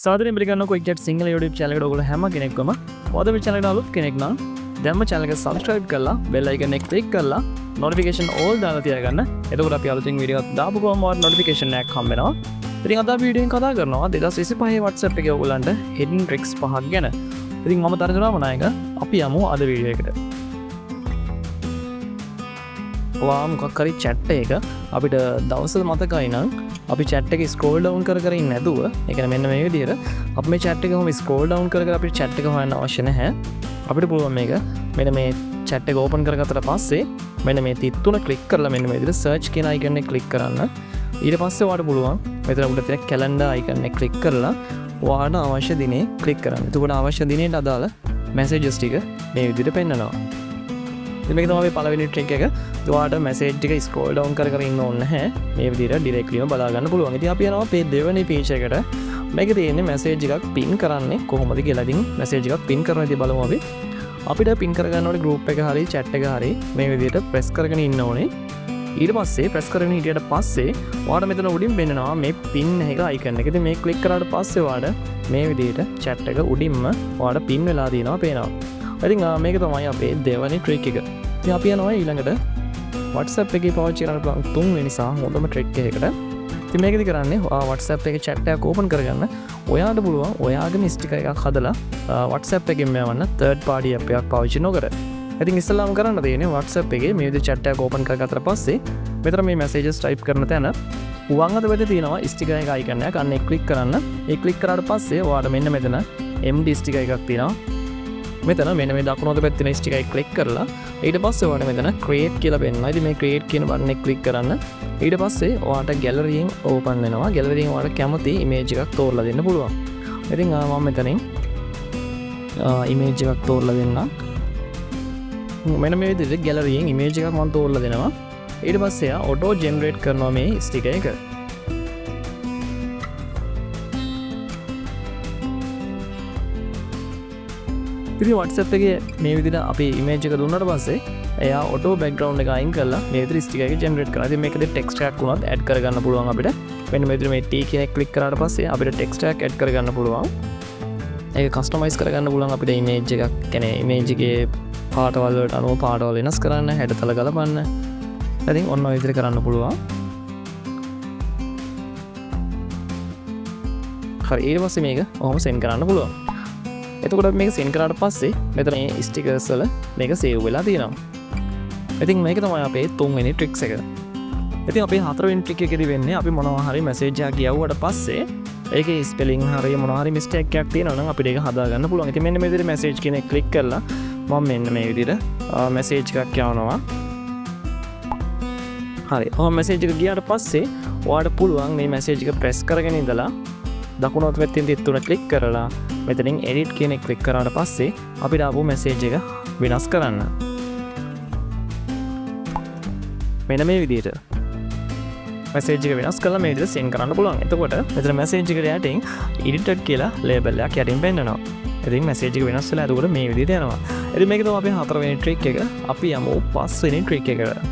සාදරයෙන් පිළිගන්නවා quick chat Sinhala YouTube channel එකට ඔයගොල්ලෝ හැම කෙනෙක්වම මොකද channel එකට අලුත් කෙනෙක් නම් දැන්ම channel එක subscribe කරලා bell icon එක click කරලා notification all දාලා තියාගන්න. එතකොට අපි අලුතින් වීඩියෝ එකක් දාපු ගමන් ඔයාලට notification එකක් හම්බ වෙනවා. ඉතින් අද අපි වීඩියෝ එකෙන් කතා කරනවා 2025 WhatsApp එකේ ඔයගොල්ලන්ට hidden tricks 5ක් ගැන. ඉතින් මම තරජුරාම නායක අපි යමු අද වීඩියෝ එකට. ඔයා මොකක් හරි chat එක අපිට දවසල මතකයි නම් අපි chat එක scroll down කර කර ඉන්නේ නැතුව ඒ කියන්නේ මෙන්න මේ විදිහට අපි මේ chat එක කොහොම scroll down කර කර අපිට chat එක හොයන්න අවශ්‍ය නැහැ. අපිට පුළුවන් මේක මෙන්න මේ chat එක open කරගත්තට පස්සේ මෙන්න මේ තිත් තුන click කරලා මෙන්න මේ විදිහට search කියන icon එක click කරන්න. ඊට පස්සේ ඔයාලට පුළුවන් මෙතන උඩ තියෙන calendar icon එක click කරලා ඔයාලට අවශ්‍ය දිනේ click කරන්න. එතකොට අවශ්‍ය දිනේට අදාළ messages ටික මේ විදිහට පෙන්නනවා. ඉතින් මේක තමයි පළවෙනි trick එක. ඔයාලට message ටික scroll down කර කර ඉන්න ඕනේ නැහැ. මේ විදිහට directlyම බලා ගන්න පුළුවන්. ඉතින් අපි යනවා මේ දෙවෙනි feature එකට. මේකේ තියෙන්නේ message එකක් pin කරන්නේ කොහොමද කියලා. ඉතින් message එකක් pin කරන විදිහ බලමු අපි. අපිට pin කරගන්න ඕනේ group එක හරි chat එක හරි මේ විදිහට press කරගෙන ඉන්න ඕනේ. ඊට පස්සේ press කරගෙන හිටියට පස්සේ ඔයාලට මෙතන උඩින් පෙන්නනවා මේ pin එක icon එක. ඉතින් මේ click කරාට පස්සේ ඔයාලට මේ විදිහට chat එක උඩින්ම ඔයාලට pin වෙලා තියෙනවා පේනවා. ඉතින් මේක තමයි අපේ දෙවෙනි trick එක. ඉතින් අපි යනවා ඊළඟට WhatsApp එකේ පාවිච්චි කරන්න පුළුවන් තුන්වෙනි සහ හොඳම trick එකකට. ඉතින් මේකෙදි කරන්නේ WhatsApp එකේ chat එකක් open කරගන්න. ඔයාලට පුළුවන් ඔයාගේම sticker එකක් හදලා WhatsApp එකෙන් මෙවන්න third party app එකක් පාවිච්චි නොකර. ඉතින් ඉස්සෙල්ලාම කරන්න තියෙන්නේ WhatsApp එකේ මේ විදිහට chat එකක් open කරගත්තට පස්සේ මෙතන මේ messages type කරන තැන වම් අත පැත්තේ තියෙනවා sticker එක icon එකක්. අන්න ඒක click කරන්න. ඒ click කරාට පස්සේ ඔයාලට මෙන්න මෙතන MD sticker එකක් තියෙනවා. මෙතන මෙන්න මේ දකුණු අත පැත්තේ තියෙන sticker එක click කරලා ඊට පස්සේ ඔයාලට මෙතන create කියලා පෙන්නනවා. ඉතින් මේ create කියන button එක click කරන්න. ඊට පස්සේ ඔයාලට gallery එකෙන් open වෙනවා. gallery එකෙන් ඔයාලට කැමති image එකක් තෝරලා දෙන්න පුළුවන්. ඉතින් මම මෙතනින් image එකක් තෝරලා දෙන්නම්. මෙන්න මේ විදිහට gallery එකෙන් image එකක් මම තෝරලා දෙනවා. ඊට පස්සේ auto generate කරනවා මේ sticker එක. ඉතින් WhatsApp එකේ මේ විදිහට අපි image එක දුන්නාට පස්සේ එයා auto background එක අයින් කරලා මේ විදිහට sticker එක generate කරනවා. ඉතින් මේකේ text එකක් වුණත් add කරගන්න පුළුවන් අපිට. මෙන්න මේ විදිහට මේ T කියන එක click කරාට පස්සේ අපිට text එකක් add කරගන්න පුළුවන්. ඒක customize කරගන්න පුළුවන් අපිට image එකක්. කියන්නේ image එකේ පාටවල් වලට අනුව පාටවල් වෙනස් කරන්න, හැඩතල ගලපන්න. ඉතින් ඔන්න ඔය විදිහට කරන්න පුළුවන්. හරි ඊට පස්සේ මේක ඔහොම send කරන්න පුළුවන්. එතකොට මේක send කරාට පස්සේ මෙතන මේ stickers වල මේක save වෙලා තියෙනවා. ඉතින් මේක තමයි අපේ තුන්වෙනි tricks එක. ඉතින් අපේ හතරවෙනි trick එකේදී වෙන්නේ අපි මොනවා හරි message එකක් යවුවට පස්සේ ඒකේ spelling හරි මොනවා හරි mistake එකක් තියෙනවා නම් අපිට ඒක හදා ගන්න පුළුවන්. ඉතින් මෙන්න මේ විදිහට message කියන එක click කරලා මම මෙන්න මේ විදිහට message එකක් යවනවා. හරි. message එක ගියාට පස්සේ ඔයාලට පුළුවන් මේ message එක press කරගෙන ඉඳලා දකුණු අත පැත්තෙන් තිත් තුන click කරලා මෙතනින් edit කියන එක click කරාට පස්සේ අපිට ආපු message එක වෙනස් කරන්න. මෙන්න මේ විදිහට message එක වෙනස් කරලා මේ විදිහට send කරන්න පුළුවන්. එතකොට මෙතන message එකට යටින් edited කියලා label එකක් යටින් පෙන්නනවා. ඉතින් message එක වෙනස් වෙලා එතකොට මේ විදිහට යනවා. ඉතින් මේක තමයි අපේ හතරවෙනි trick එක. අපි යමු පස්වෙනි trick එකට.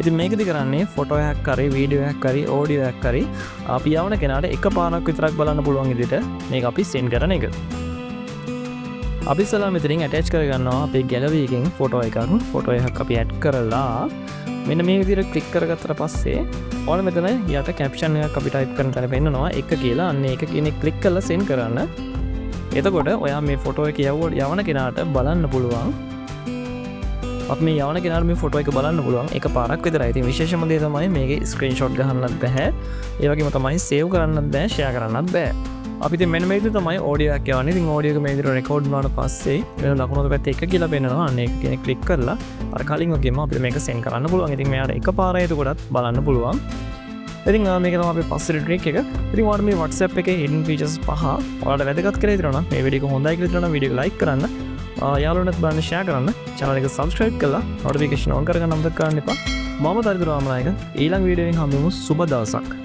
ඉතින් මේකදී කරන්නේ ෆොටෝ එකක් හරි වීඩියෝ එකක් හරි ඔඩියෝ එකක් හරි අපි යවන කෙනාට එකපාරක් විතරක් බලන්න පුළුවන් විදිහට මේක අපි send කරන එක. අපි ඉස්සලා මෙතනින් attach කරගන්නවා අපේ gallery එකෙන් ෆොටෝ එකක්. ෆොටෝ එකක් අපි add කරලා මෙන්න මේ විදිහට click කරගත්තට පස්සේ ඔයාලා මෙතන යට caption එකක් අපි type කරන තැන පෙන්නනවා එක කියලා. අන්න ඒක කියන click කරලා send කරන්න. එතකොට ඔයා මේ ෆොටෝ එක යවන කෙනාට බලන්න පුළුවන්. අපි මේ යවන කෙනාට මේ ෆොටෝ එක බලන්න පුළුවන් එක පාරක් විතරයි. ඉතින් විශේෂම දේ තමයි මේකේ ස්ක්‍රීන්ෂොට් ගහන්නත් බෑ. ඒ වගේම තමයි සේව් කරන්නත් බෑ, ෂෙයා කරන්නත් බෑ. අපි ඉතින් මෙන්න මේ විදිහට තමයි ඔඩියෝ එකක් යවන්නේ. ඉතින් ඔඩියෝ එක මේ විදිහට රෙකෝඩ් වුණාට පස්සේ වෙන දකුණු අත පැත්තේ එක කියලා පෙන්නනවා. අන්න ඒක කෙනෙක් ක්ලික් කරලා අර කලින් වගේම අපිට මේක send කරන්න පුළුවන්. ඉතින් මෙයාට එක පාරයි එතකොටත් බලන්න පුළුවන්. ඉතින් මේක තමයි අපේ පස්වෙනි trick එක. ඉතින් ඔයාලා මේ WhatsApp එකේ hidden features පහ ඔයාලට වැදගත් කියලා හිතනවා නම් මේ වීඩියෝ එක හොඳයි කියලා හිතනවා නම් වීඩියෝ එක like කරන්න. යාළුවන්ට බලන්න share කරන්න. channel එක subscribe කරලා notification on කරගන්න අමතක කරන්න එපා. මම තරිදුර ආමනායක ඊළඟ වීඩියෝ එකෙන් හම්බෙමු. සුබ දවසක්.